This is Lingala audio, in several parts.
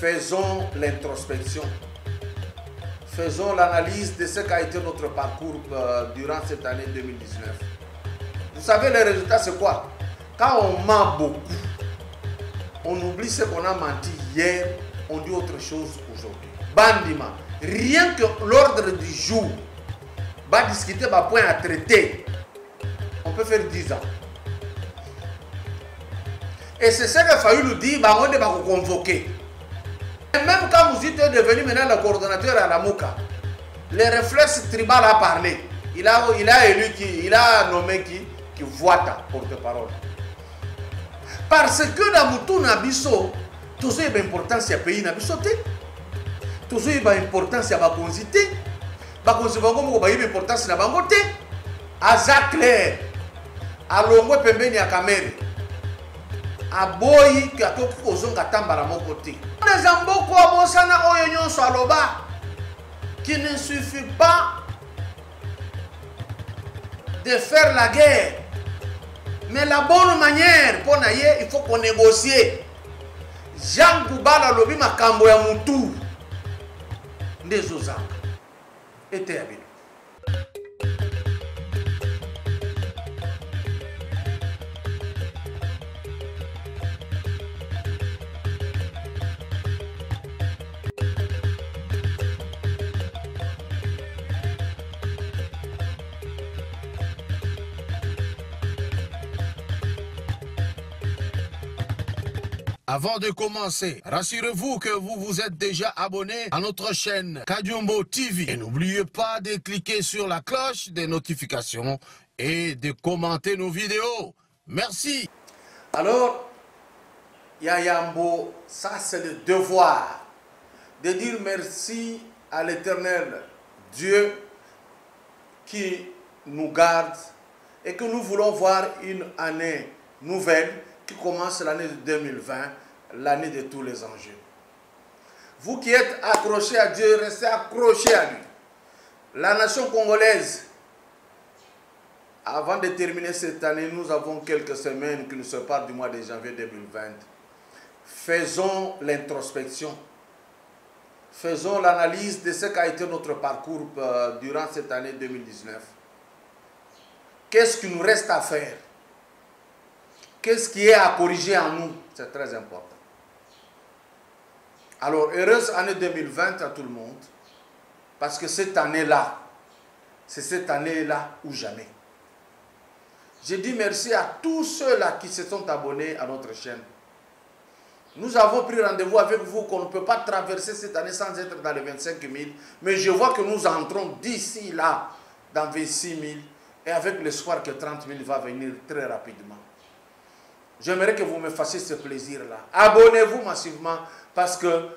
faisons l'introspection. Faisons l'analyse de ce qu'a été notre parcours durant cette année 2019. Vous savez, le résultat, c'est quoi? Quand on ment beaucoup, on oublie ce qu'on a menti hier, on dit autre chose aujourd'hui. Bandima, rien que l'ordre du jour, va discuter, va point à traiter, on peut faire 10 ans. Et c'est ce qu'il a fallu nous dire, bah, on va vous convoquer. Et même quand vous êtes devenu maintenant le coordonnateur à la Mouka, les réflexes tribal a parlé. Il a nommé qui voit ta porte-parole. Parce que dans Moutou Nabiso, tout ça est important si le pays Nabiso. Tout ça est important si la consité. La conséquence est important si la bangote. Aza clair. A Longwe Pembeni à Kamere. A Boyi qui a tout causé Katamba à mon côté. Les amboko à Bosana Oyon Saloba. Qui ne suffit pas de faire la guerre. Mais la bonne manière pour naïe, il faut qu'on négocie. Jean Goubala lobi makambo ya mutu. Ndezozanga. Était habile. Avant de commencer, rassurez-vous que vous vous êtes déjà abonné à notre chaîne Kadiombo TV. Et n'oubliez pas de cliquer sur la cloche des notifications et de commenter nos vidéos. Merci. Alors, Yayambo, ça c'est le devoir de dire merci à l'Éternel Dieu qui nous garde et que nous voulons voir une année nouvelle qui commence l'année 2020, l'année de tous les enjeux. Vous qui êtes accrochés à Dieu, restez accrochés à lui. La nation congolaise, avant de terminer cette année, nous avons quelques semaines qui nous séparent du mois de janvier 2020. Faisons l'introspection. Faisons l'analyse de ce qu'a été notre parcours durant cette année 2019. Qu'est-ce qu'il nous reste à faire? Qu'est-ce qui est à corriger en nous? C'est très important. Alors, heureuse année 2020 à tout le monde, parce que cette année-là, c'est cette année-là ou jamais. Je dis merci à tous ceux-là qui se sont abonnés à notre chaîne. Nous avons pris rendez-vous avec vous qu'on ne peut pas traverser cette année sans être dans les 25 000, mais je vois que nous entrons d'ici là dans 26 000 et avec l'espoir que 30 000 va venir très rapidement. J'aimerais que vous me fassiez ce plaisir-là. Abonnez-vous massivement parce que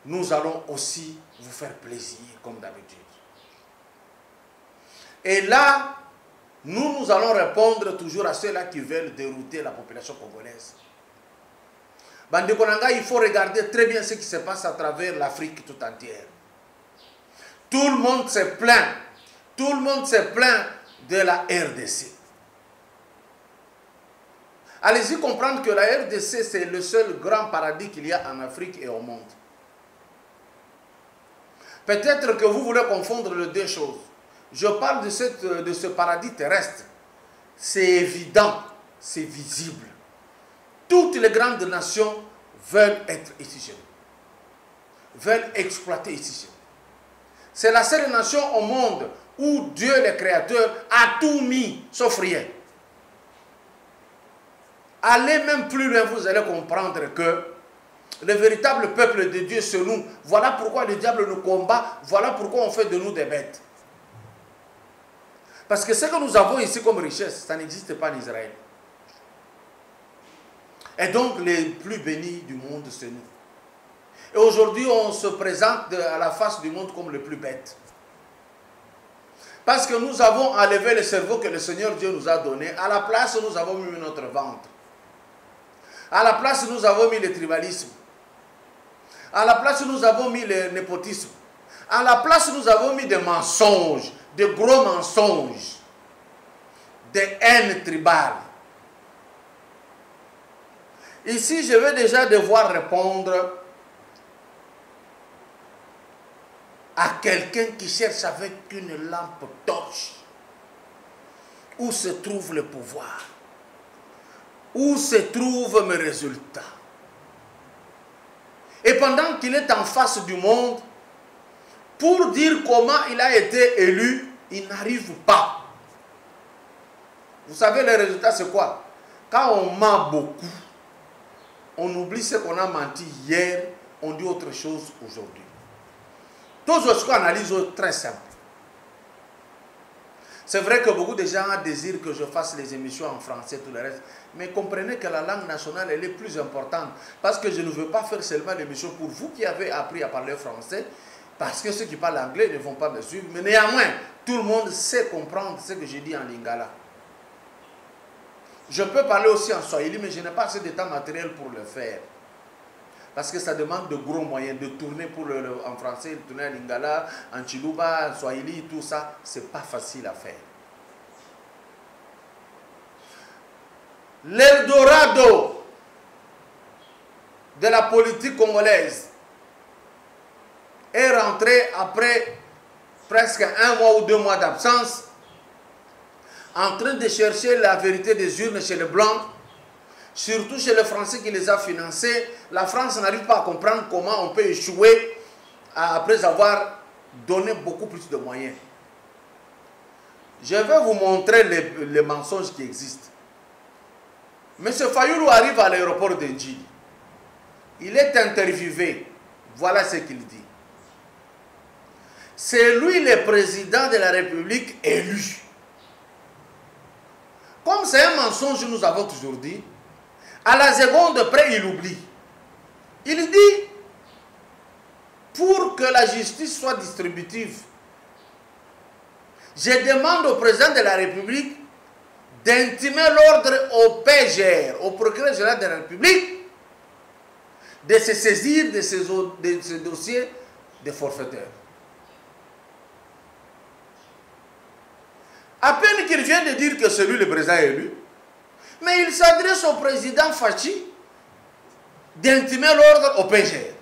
nous allons aussi vous faire plaisir comme d'habitude. Et là, nous allons répondre toujours à ceux-là qui veulent dérouter la population congolaise. Bande Konanga, il faut regarder très bien ce qui se passe à travers l'Afrique tout entière. Tout le monde se plaint. Tout le monde se plaint de la RDC. Allez-y comprendre que la RDC, c'est le seul grand paradis qu'il y a en Afrique et au monde. Peut-être que vous voulez confondre les deux choses. Je parle de ce paradis terrestre. C'est évident, c'est visible. Toutes les grandes nations veulent être ici chez nous. Veulent exploiter ici chez nous. C'est la seule nation au monde où Dieu, le Créateur, a tout mis, sauf rien. Allez même plus loin, vous allez comprendre que le véritable peuple de Dieu, c'est nous. Voilà pourquoi le diable nous combat. Voilà pourquoi on fait de nous des bêtes. Parce que ce que nous avons ici comme richesse, ça n'existe pas en Israël. Et donc, les plus bénis du monde, c'est nous. Et aujourd'hui, on se présente à la face du monde comme les plus bêtes. Parce que nous avons enlevé le cerveau que le Seigneur Dieu nous a donné. À la place, nous avons mis notre ventre. À la place, nous avons mis le tribalisme. À la place, nous avons mis le népotisme. À la place, nous avons mis des mensonges, des gros mensonges, des haines tribales. Ici, je vais déjà devoir répondre à quelqu'un qui cherche avec une lampe torche où se trouve le pouvoir, où se trouvent mes résultats. Et pendant qu'il est en face du monde, pour dire comment il a été élu, il n'arrive pas. Vous savez, les résultats, c'est quoi? Quand on ment beaucoup, on oublie ce qu'on a menti hier, on dit autre chose aujourd'hui. Tout ce qu'on analyse est très simple. C'est vrai que beaucoup de gens désirent que je fasse les émissions en français, tout le reste. Mais comprenez que la langue nationale, elle est plus importante. Parce que je ne veux pas faire seulement l'émission pour vous qui avez appris à parler français. Parce que ceux qui parlent anglais ne vont pas me suivre. Mais néanmoins, tout le monde sait comprendre ce que je dis en lingala. Je peux parler aussi en swahili, mais je n'ai pas assez de temps matériel pour le faire. Parce que ça demande de gros moyens. De tourner en français, de tourner en lingala, en chiluba, en swahili, tout ça, c'est pas facile à faire. L'Eldorado de la politique congolaise est rentré après presque 1 mois ou 2 mois d'absence, en train de chercher la vérité des urnes chez les Blancs, surtout chez les Français qui les a financés. La France n'arrive pas à comprendre comment on peut échouer après avoir donné beaucoup plus de moyens. Je vais vous montrer les mensonges qui existent. M. Fayulu arrive à l'aéroport de Ndjili. Il est interviewé. Voilà ce qu'il dit. C'est lui le président de la République élu. Comme c'est un mensonge que nous avons toujours dit, à la seconde près, il oublie. Il dit, pour que la justice soit distributive, je demande au président de la République d'intimer l'ordre au PGR, au procureur général de la République, de se saisir de ces dossiers de forfaiteurs. À peine qu'il vient de dire que c'est lui le président élu, mais il s'adresse au président Fachi d'intimer l'ordre au PGR.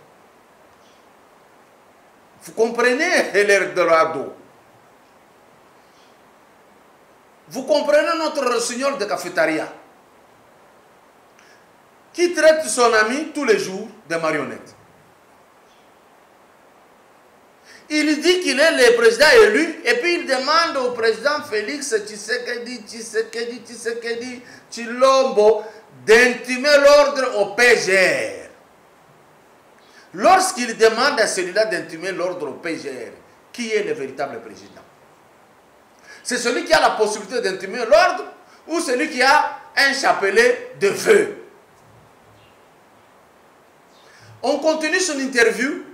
Vous comprenez l'Eldorado? Vous comprenez notre rossignol de cafétéria qui traite son ami tous les jours de marionnette. Il dit qu'il est le président élu et puis il demande au président Félix Tshisekedi Tshilombo d'intimer l'ordre au PGR. Lorsqu'il demande à celui-là d'intimer l'ordre au PGR, qui est le véritable président? C'est celui qui a la possibilité d'intimer l'ordre ou celui qui a un chapelet de feu? On continue son interview.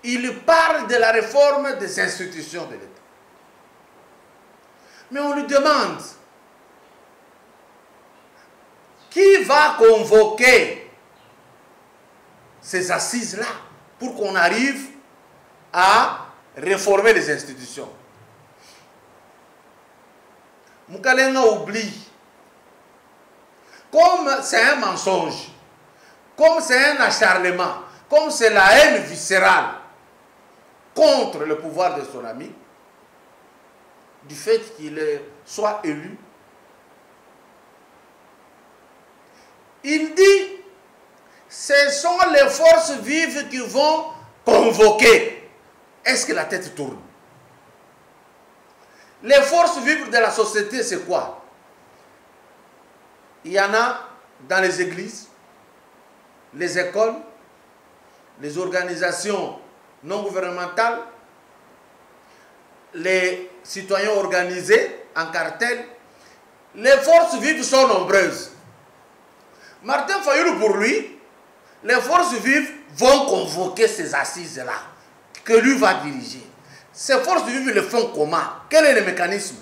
Il parle de la réforme des institutions de l'État. Mais on lui demande, qui va convoquer ces assises-là pour qu'on arrive à réformer les institutions? Moukalenga oublie. Comme c'est un mensonge, comme c'est un acharnement, comme c'est la haine viscérale contre le pouvoir de son ami, du fait qu'il soit élu, il dit, ce sont les forces vives qui vont convoquer. Est-ce que la tête tourne? Les forces vives de la société, c'est quoi? Il y en a dans les églises, les écoles, les organisations non gouvernementales, les citoyens organisés en cartel. Les forces vives sont nombreuses. Martin Fayulu, pour lui, les forces vives vont convoquer ces assises-là que lui va diriger. Ces forces vives le font comment? Quel est le mécanisme?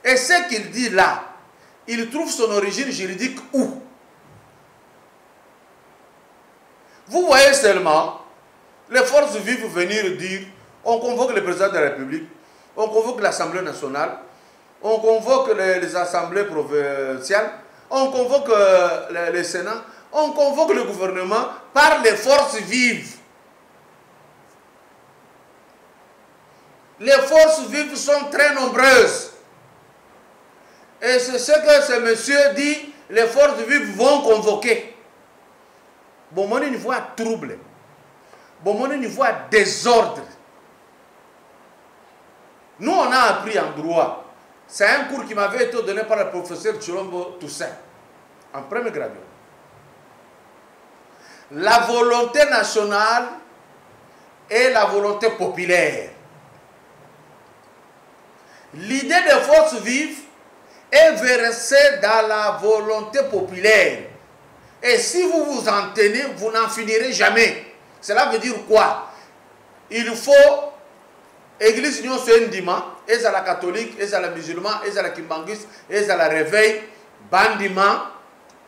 Et ce qu'il dit là, il trouve son origine juridique où? Vous voyez seulement les forces vives venir dire, on convoque le président de la République, on convoque l'Assemblée nationale, on convoque les assemblées provinciales, on convoque le Sénat, on convoque le gouvernement par les forces vives. les forces vives sont très nombreuses. Et c'est ce que ce monsieur dit, les forces vives vont convoquer. Bon, mon niveau à trouble. Bon, mon niveau à désordre. Nous, on a appris en droit. C'est un cours qui m'avait été donné par le professeur Chilombo Toussaint, en premier grade. La volonté nationale et la volonté populaire. L'idée des forces vives est versée dans la volonté populaire. Et si vous vous en tenez, vous n'en finirez jamais. Cela veut dire quoi? Il faut Église Union Ndima, et à la catholique, et à la musulman, et à la kimbanguiste, et à la réveil, bandima,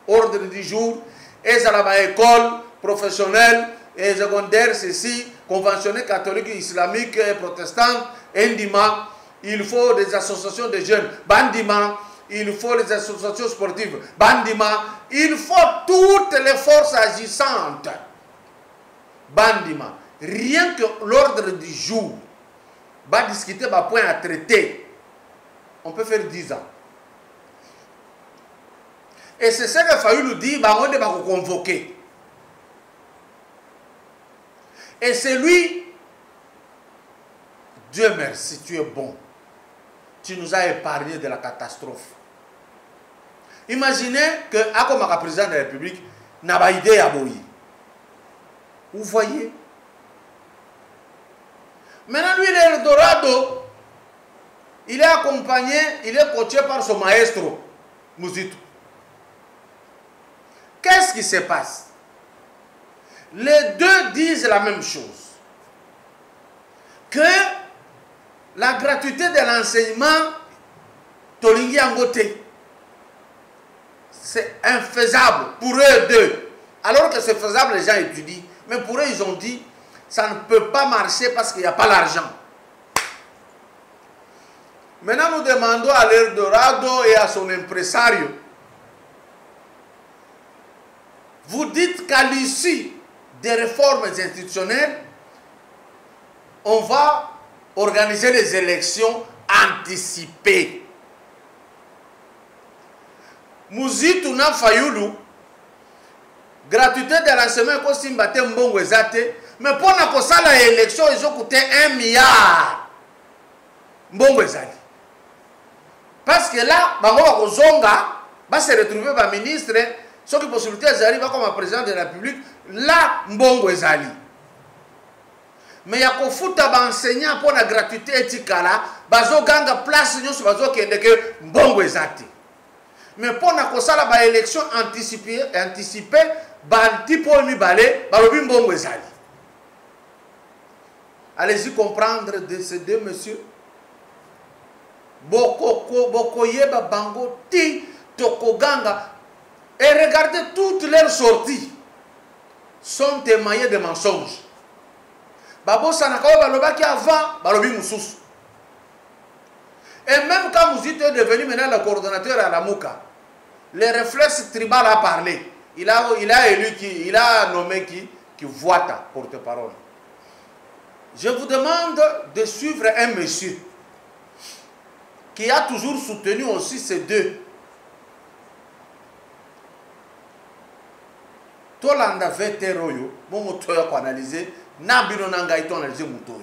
ordre du jour, et à la école professionnelle et secondaire, ceci, conventionnel catholique, islamique, protestant, Ndima. Il faut des associations de jeunes, bandima. Il faut les associations sportives, bandima. Il faut toutes les forces agissantes, bandima. Rien que l'ordre du jour va discuter un point à traiter, on peut faire 10 ans. Et c'est ce que Fayoulou nous dit, on va convoquer. Et c'est lui, Dieu merci, tu es bon. Tu nous as épargné de la catastrophe. Imaginez que, comme président de la République, n'a pas idée à Boyi. Vous voyez? Maintenant, lui, l'Eldorado, il est accompagné, il est coaché par son maestro, Mouzito. Qu'est-ce qui se passe? Les deux disent la même chose. Que la gratuité de l'enseignement, Tolingi Angote, c'est infaisable pour eux deux. Alors que c'est faisable, les gens étudient. Mais pour eux, ils ont dit, ça ne peut pas marcher parce qu'il n'y a pas l'argent. Maintenant, nous demandons à l'Eldorado et à son impresario. Vous dites qu'à l'issue des réformes institutionnelles, on va organiser les élections anticipées. Mouzito na Fayoulou, gratuité de l'enseignement, mais pour la élection, ils ont coûté 1 milliard. Parce que là, Zonga va se retrouver comme ministre, ceux qui possibilité arrivent comme président de la République, là, Mbongo Ezali. Mais il y a un fouta enseignant pour la gratuité étikala, bazo ganga place nous sur bazo kende que Mbongo Ezati. Mais pour la élection anticipée, banti pour mi balé, balobi Mbongo Ezali. Allez-y comprendre de ces deux messieurs. Boko yeba bango ti tokoganga. Et regardez toutes leurs sorties sont émaillées de mensonges. Babo Sanakawa balobaki avant balobi mususu. Et même quand vous êtes devenu maintenant le coordonnateur à la Mouka, les réflexes tribal a parlé. Il a nommé qui voit ta porte-parole. Je vous demande de suivre un monsieur qui a toujours soutenu aussi ces deux. Tolanda Veteroyo, mon moteur pour analyser, Nabino Nangaïton analyser moteur.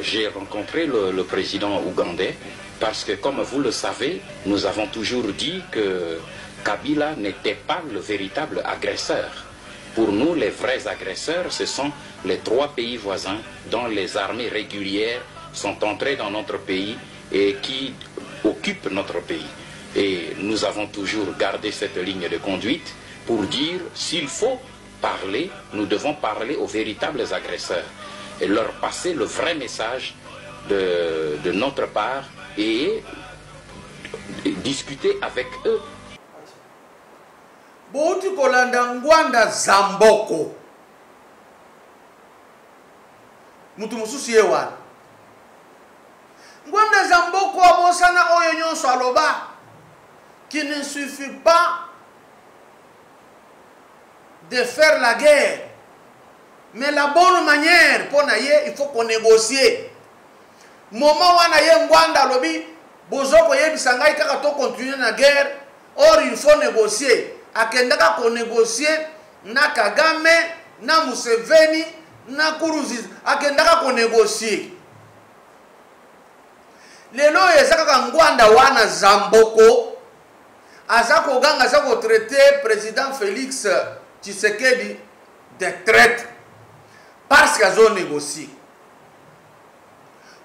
J'ai rencontré le président ougandais parce que, comme vous le savez, nous avons toujours dit que Kabila n'était pas le véritable agresseur. Pour nous, les vrais agresseurs, ce sont les 3 pays voisins dont les armées régulières sont entrées dans notre pays et qui occupent notre pays. Et nous avons toujours gardé cette ligne de conduite pour dire, s'il faut parler, nous devons parler aux véritables agresseurs et leur passer le vrai message de notre part et discuter avec eux. Bouti kolanda ngwanda Zamboko. Mutu mususu yewa. Ngwanda Zamboko abosana oyo nyonso aloba. Qui ne suffit pas de faire la guerre. Mais la bonne manière pour naïe, il faut qu'on négocie. moment wana ye Ngwanda lobi bozoko yebisa ngai kaka to continuer na guerre. Or il faut négocier. Akendaka ko négocier na Kagame, na Museveni, na Nkurunziza. Akendaka ko négocier. Lelo ezaka Ngwanda wana Zamboko azako ganga azako traiter président Félix Tshisekedi de traître parce qu'ils ont négocié.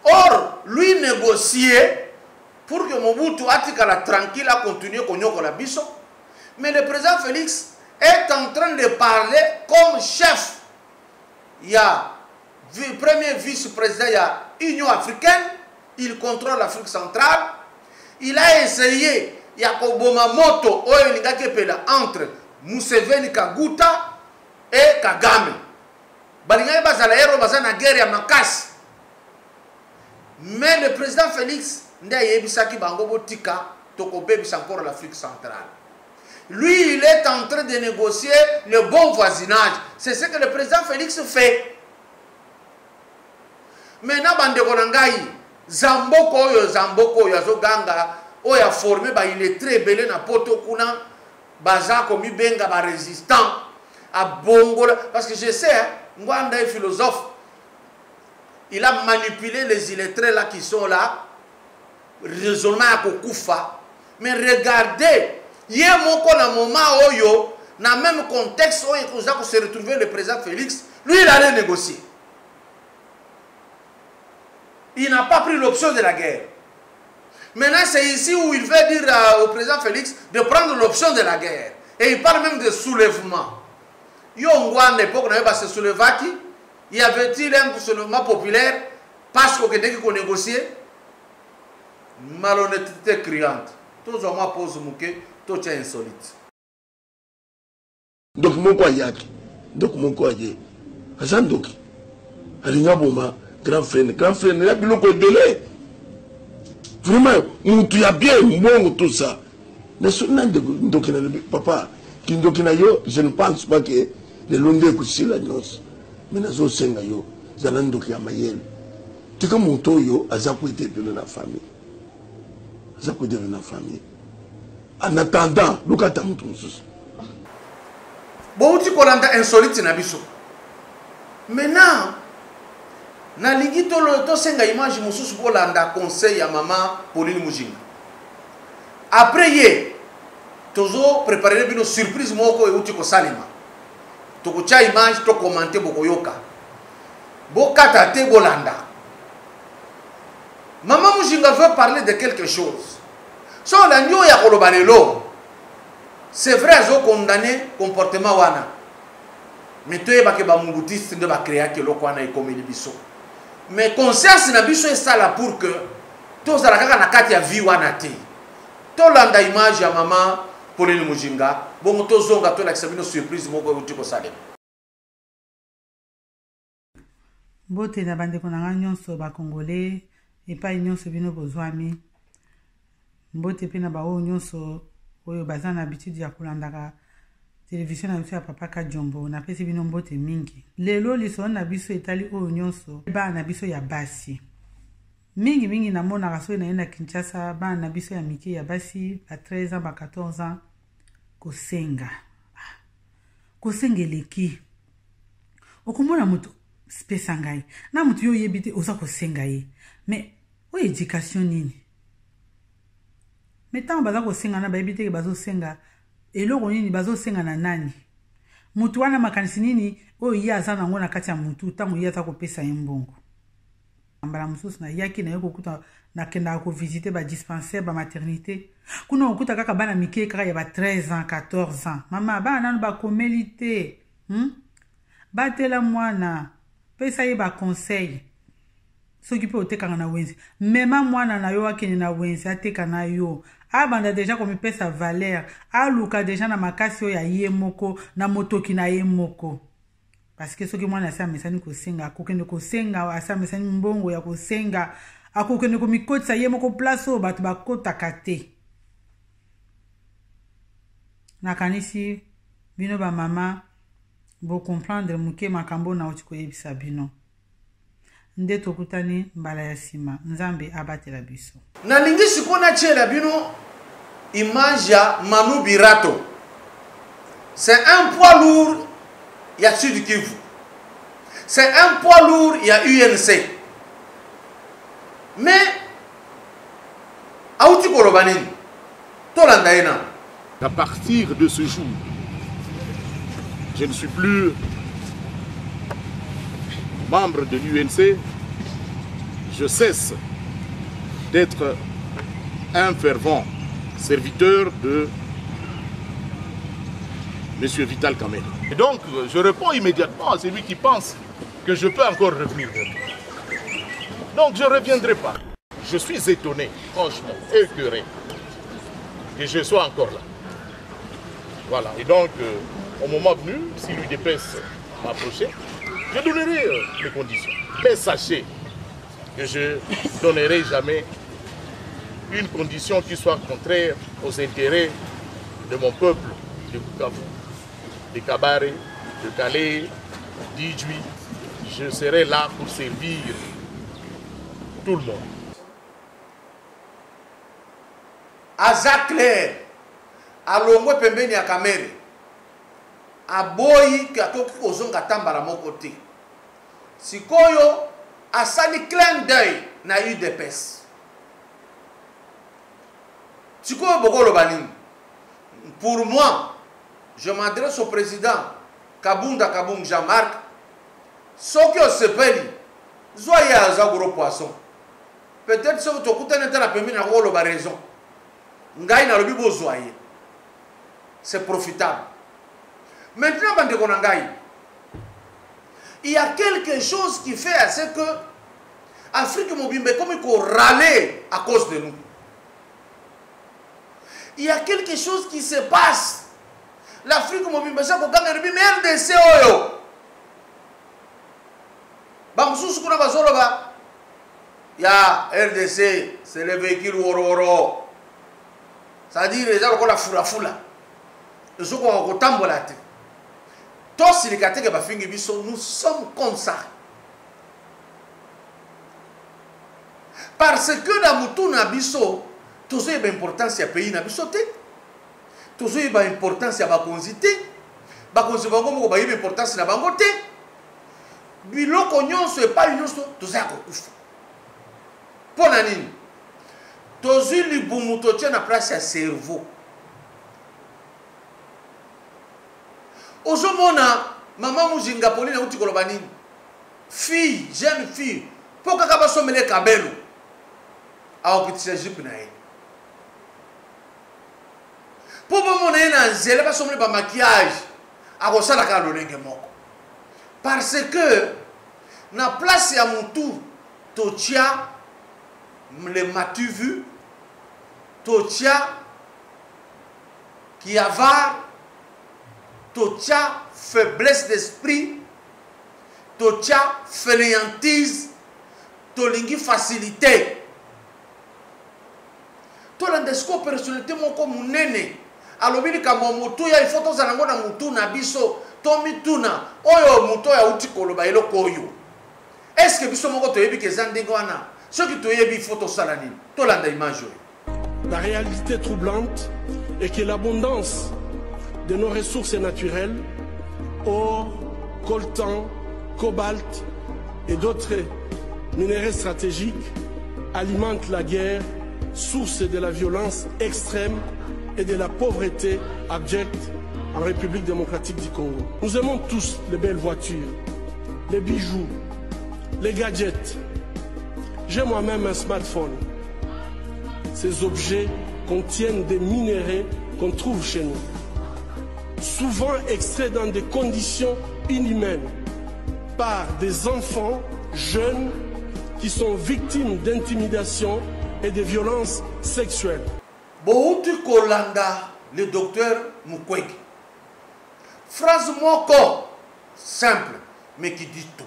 Or lui négocier pour que Mobutu atikala tranquille à continuer konyoko la biso, mais le président Félix est en train de parler comme chef. Il y a premier vice-président, il y a Union africaine, il contrôle l'Afrique centrale. Il a essayé, il y a Koboma Moto entre Museveni Kaguta et Kagame. Balingaye bazala ero bazana guerre ya makasi. Mais le président Félix nde yebisaki bango botika tokobebisa encore l'Afrique centrale. Lui, il est en train de négocier le bon voisinage. C'est ce que le président Félix fait. Maintenant, bandeko nangai Zamboko oyo azoganga oyo a formé ba il est très belé na poto kuna baza komi benga ba résistant à Bongola parce que je sais hein, Ngwanda est philosophe. Il a manipulé les illettrés là qui sont là raisonnement à kokufa mais regardez yé moko na moment oyo na même contexte oyo ko se retrouver le président Félix lui il allait négocier. Il n'a pas pris l'option de la guerre. Maintenant, c'est ici où il veut dire au président Félix de prendre l'option de la guerre. Et il parle même de soulèvement. Yongwa à l'époque n'avait pas ce soulèvement. Y avait-il un soulèvement populaire parce qu'on négociait? Malhonnêteté criante. Tous les hommes posent mouké, tout est insolite. Donc, mon quoi yaki. Donc, mon quoi yé. Azan doki. Alinga boma. Grand frère, il y a beaucoup de délai. Vraiment, il y a bien tout ça. Papa, je ne pense pas que les Londres couchent la noce. Mais les autres, c'est tu comme mon toyo, à Zakou de la famille. Zakou de la famille. En attendant, look at them. Bon, tu colanda insolite nabiso. Maintenant, na lingi to senga image mususu bolanda conseil ya maman Pauline Mujinga. Après ye tozo préparer bino surprise moko euti ko salima. To ko cha image to commenter boko yoka. Bokata te bolanda. Maman Mujinga veut parler de quelque chose. So la nyo ya koloba lelo. C'est vrai azo condamné comportement wana. Mais to yeba ke ba mungutiste nde ba créer ke loko wana ekomeli biso. Mais conscience na biso est ça là pour que tous la kaka na kati ya vie wana te. To landa image ya maman Pauline Mujinga, bon to zonga to la sabino surprise moko uti ko sale. Bote na bande ko na nyonso ba congolais et pas nyonso bino bozwami. Bote pe na ba o nyonso oyo bazana habitude ya kulandaka télévision na biso ya papa Kajombo na pesi bino mbote mingi. Lelo liso na biso etali oyo nyonso ba na biso ya basi. Mingi na mona raso na yenda Kinshasa ba na biso ya mike ya basi ba 13 ans ba 14 ans kosenga. Kosenga leki. Okomona mutu spesa ngai. Na mutu yo yebite oza kosenga ye. Mais o éducation nini? Mais tant baza kosenga na ba yebite ke bazo senga eloko nini bazo senga na nani mutu wana makanisi nini oyo ye aza nango na kati ya mutu ntango ye aza kopesa ye mbongo mbala mosusu na yaki na ye kokuta nakendaka kovisite badispensaire bamaternité kuna okuta kaka bana mike kaka ya ba 13 ans 14 ans mama bana nanu bakomeli te batela mwana pesa ye baconseil soki mpe otekanga na wenze mema mwana na yo akende na wenze ateka na yo abanda deja komi pesa valeur aluka deja na makasi oyo ya ye moko na motoki na ye moko parce que soki mwana asa mesani kosenga akokende kosenga asa mesani mbongo ya kosenga akokende komikotisa ye moko place oyo bato bakotaka te nakanisi bino bamama bo comprendre muke makambo na oti koyebisa bino nde tokutani mbala ya nsima nzambe abatela biso. Nalingi sikona tiela bino image ya Manu Birato. C'est un poids lourd, il y a Sud Kivu. C'est un poids lourd, il y a UNC. Mais, à partir de ce jour, je ne suis plus membre de l'UNC. Je cesse d'être un fervent serviteur de M. Vital Kamerhe. Et donc, je réponds immédiatement à celui qui pense que je peux encore revenir. Donc, je ne reviendrai pas. Je suis étonné, franchement, écœuré, que je sois encore là. Voilà. Et donc, au moment venu, si l'UDPS m'approchait, je donnerai les conditions. Mais sachez que je ne donnerai jamais une condition qui soit contraire aux intérêts de mon peuple, de Bukavu, de Kabare, de Calais, d'Idjui. Je serai là pour servir tout le monde. Aza clair, alongwe pembeni ya Kamerhe, aboyi kakoki kozonga tambala moko te. Sikoyo asali clin d'œil na UDPS. Sikoyo bokolo banini. Pour moi, je m'adresse au président Kabunda Kabung Jean-Marc. Soki osepeli, zoye aza gros poisson. Peut-être que tu as na pembeni na kolo ba raison. Ngai na lobi bozoye. C'est profitable. Maintenant, il y a quelque chose qui fait à ce que Afrique Mobimbe comme il faut râler à cause de nous. Il y a quelque chose qui se passe. L'Afrique Mobimbe, c'est pour gagner le RDC. Il y a RDC, c'est le véhicule Woro. C'est-à-dire, les gens ont la foula. Ils ont la tête. Tous les catégories nous sommes comme ça. Parce que la moutouna biso, tous les importance à pays na bisoté, tous les importance à bakonzité, bakonzi bango ba importance na bangoté. Biloko nyonso et pas nyonso tous à kokufa. Pour nanini. Tous les bumuto tient na place à cerveau. Ozomona maman Mujinga Pauline uti kolobani fille jeune fille pourquoi ka basomele kabelo a okitisa jipe na ye pour bomona ena nzela basomele ba maquillage a kosala ka lolenge moko parce que na place ya mutu totia le matu vu totia qui avare totia faiblesse d'esprit, totia fainéantise, tolingi facilité. Tolandesco personnalité moko munene. Alobili kama mutu ya ifoto zanango na mutu na biso, tomi tuna, oyo mutu ya uti koloba eloko oyo. Est-ce que biso moko toyebi ke zandenge wana? Soki toyebi photo salani, tolanda image oyo. La réalité troublante est que l'abondance de nos ressources naturelles, or, coltan, cobalt et d'autres minéraux stratégiques alimentent la guerre, source de la violence extrême et de la pauvreté abjecte en République démocratique du Congo. Nous aimons tous les belles voitures, les bijoux, les gadgets. J'ai moi-même un smartphone. Ces objets contiennent des minéraux qu'on trouve chez nous, souvent extraits dans des conditions inhumaines par des enfants jeunes qui sont victimes d'intimidation et de violences sexuelles. Bohutu Kolanda, le docteur Mukwege. Phrase moko simple, mais qui dit tout.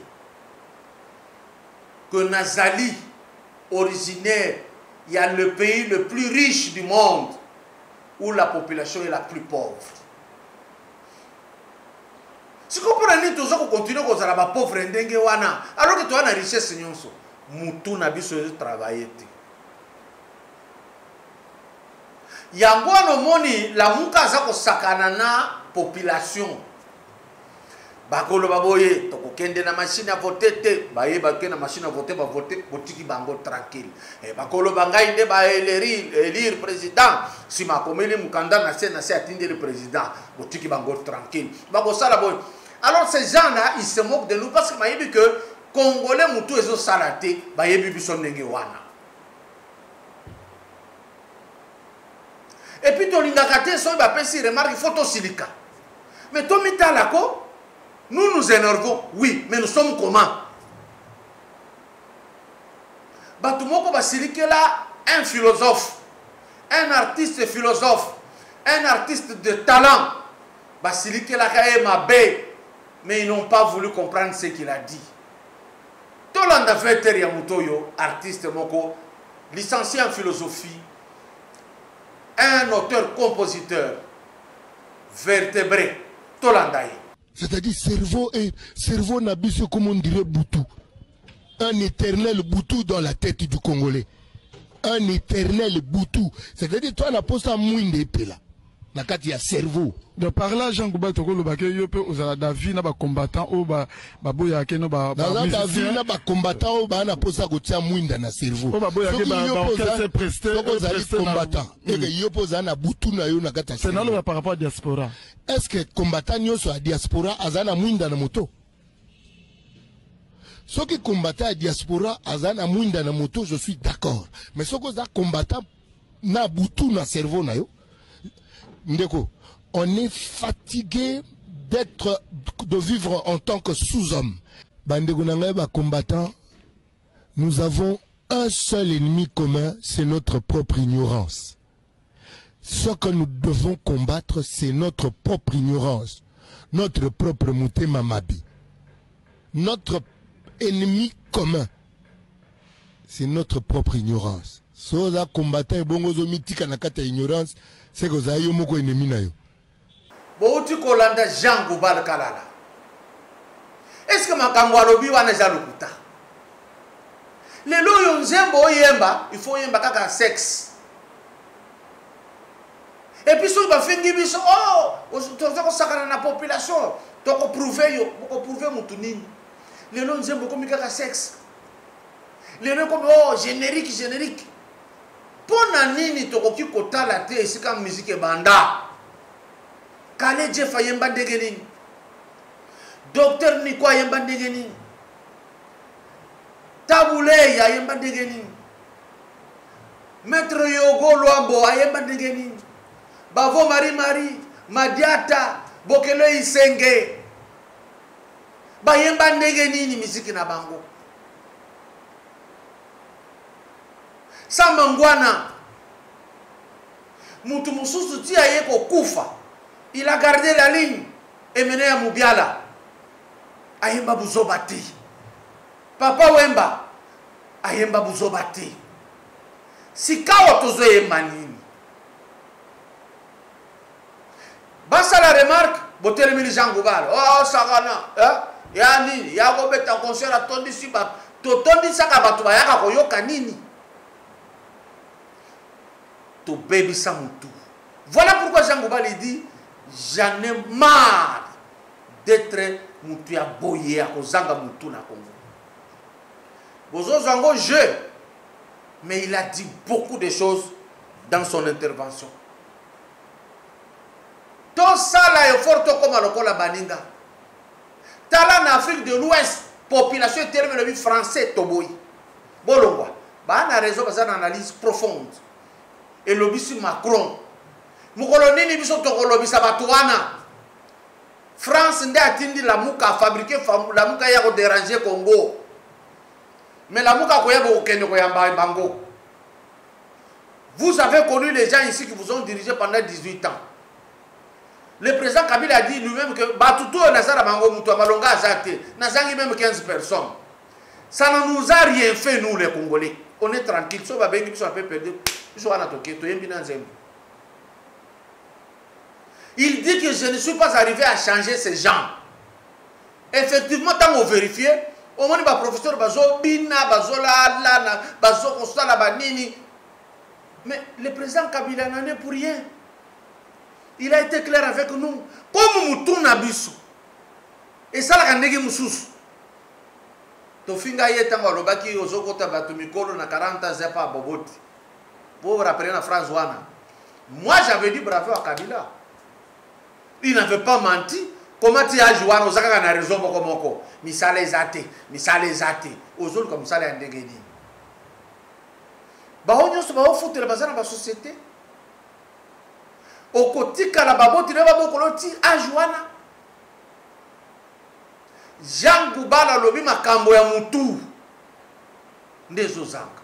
Que Nazali, originaire, il y a le pays le plus riche du monde où la population est la plus pauvre. Si vous prenez tout ça, vous continuez à faire la pauvre ndenge wana. Alors que tu as une richesse, mutu na biso travailler. Yango no moni la muka za ko sakana na population. Bakolo baboye to ko kende na machine à voter te, baye ba kende na machine à voter ba voter botiki bango tranquille. E bakolo bangai nde ba élire président. Si ma komeli mukanda na se atinde le président, botiki bango tranquille. Bako sala boy. Alors ces gens-là, ils se moquent de nous parce que mayebi que Congolais mutu ezo salate, bayebi biso ndenge wana. Et puis, Tolingakate, so il va passer remarque, il faut to silika. Mais Tomita Lako, nous nous énervons, oui, mais nous sommes comment? Batumoko va silika là, un philosophe, un artiste philosophe, un artiste de talent, va silika là, mais ils n'ont pas voulu comprendre ce qu'il a dit. Tolanda Veter Yamutoyo, artiste moko, licencié en philosophie, un auteur-compositeur vertébré, Tolandaï. C'est-à-dire cerveau n'abuse comme on dirait Boutou. Un éternel Boutou dans la tête du Congolais. Un éternel Boutou. C'est-à-dire toi la poste à mouinde là. Na kati ya cerveau. Donc par là Jean Gouba toko lo baké yo pe ozala David na ba combattant o ba boya ke no ba David na ba combattant o ba na posa ko tia mwinda na cerveau. O ba boya ke ba orchestre presté combattant. Et que yo posa na butu na yo na kata. C'est non par rapport à diaspora. Est-ce que combattant yo so a diaspora azana mwinda na moto? Ceux qui combattent à diaspora azana mwinda na moto, je suis d'accord. Mais ceux qui combattant na butu na cerveau na yo Ndeko, on est fatigué de vivre en tant que sous-homme. Bandeko combattant, nous avons un seul ennemi commun, c'est notre propre ignorance. Ce que nous devons combattre, c'est notre propre ignorance, notre propre mouté mamabi. Notre ennemi commun, c'est notre propre ignorance. Soza combattant bongozo mitika nakata ignorance. C'est que vous avez un ennemi. Bouti Kolanda Jean Goubal Kalala. Est-ce que ma Kangwalobi wana jalukuta? Les loyons zembo yemba, il faut yemba kaka sexe. Et puis si on va faire des choses, oh, tu vas sakana na population, tu vas prouver yo, tu vas prouver mutunini. Les loyons zembo comme kaka sexe. Les loyons comme oh générique. Pona nini tokoki kotala te esika musique banda Kale Jeff ayemba ndenge nini Docteur Niko ayemba ndenge nini Tabule ayemba ndenge nini Maître Yogo Luambo ayemba ndenge nini Bavo Marie Madiata Bokelo Isenge bayemba ndenge nini musique na bango Samangwana Mutu mususu tia yeko kufa. Il a gardé la ligne et mené à Moubiala. Ayemba Buzobati. Papa Wemba Ayemba Buzobati. Sikawa tozo yemanini. Basa la remarque, botere mili Jean Goubal. Oh Sagana, yani yako beta concert à tondi siba. Totondi saka batu bayaka koyoka nini? Baby Samutu. Voilà pourquoi Jean Goubal dit j'en ai marre d'être Moutou ya boye à Kozanga Moutou na Congo. Bozo Zango jeu, mais il a dit beaucoup de choses dans son intervention. Tout ça là est fort comme à l'Okola Baninga. Tala en Afrique de l'Ouest, population terme le français Toboy. Bolongwa. Bah on a raison parce qu'on analyse profonde. Et l'obisi Macron. Moukoloni ni biso toko lobisa batuana. France nde atindi la muka fabriquer la muka ya ko déranger Congo. Mais la muka ko yabo kende ko yamba bango. Vous avez connu les gens ici qui vous ont dirigé pendant 18 ans. Le président Kabila a dit lui-même que batuto nazara bango muto malonga azate, nazangi même 15 personnes. Ça ne nous a rien fait nous les Congolais. On est tranquille, ça va bien qu'ils soient un peu perdus. Il dit que je ne suis pas arrivé à changer ces gens. Effectivement, tant qu'on vérifie, au moins, le professeur Bazo Bina, Bazo Lana, Bazo Kostala Banini. Mais le président Kabila n'en est pour rien. Il a été clair avec nous. Comme nous tournons à Bissou. Et ça, la Negi Moussous. Tofinga Yetanga Lobaki, Ozokota Batumikolo, na 40 ans, Zepa Boboti. Pour vous rappeler la phrase Wana. Moi, j'avais dit bravo à Kabila. Il n'avait pas menti. Comment tu as joué aux Zaka na raison pour comment misale zate, misale zate. Aux autres comme ça les ndegeni. Ba onyo so ba foutre la bazana ba société. Au côté kala baboti na babokoloti a Joana. Jean Goubala lobi makambo ya mutu. Ndezo zanga.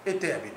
Ete ya bino.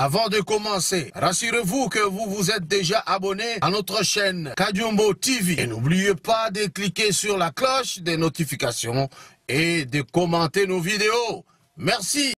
Avant de commencer, rassurez-vous que vous vous êtes déjà abonné à notre chaîne Kadiombo TV. Et n'oubliez pas de cliquer sur la cloche des notifications et de commenter nos vidéos. Merci.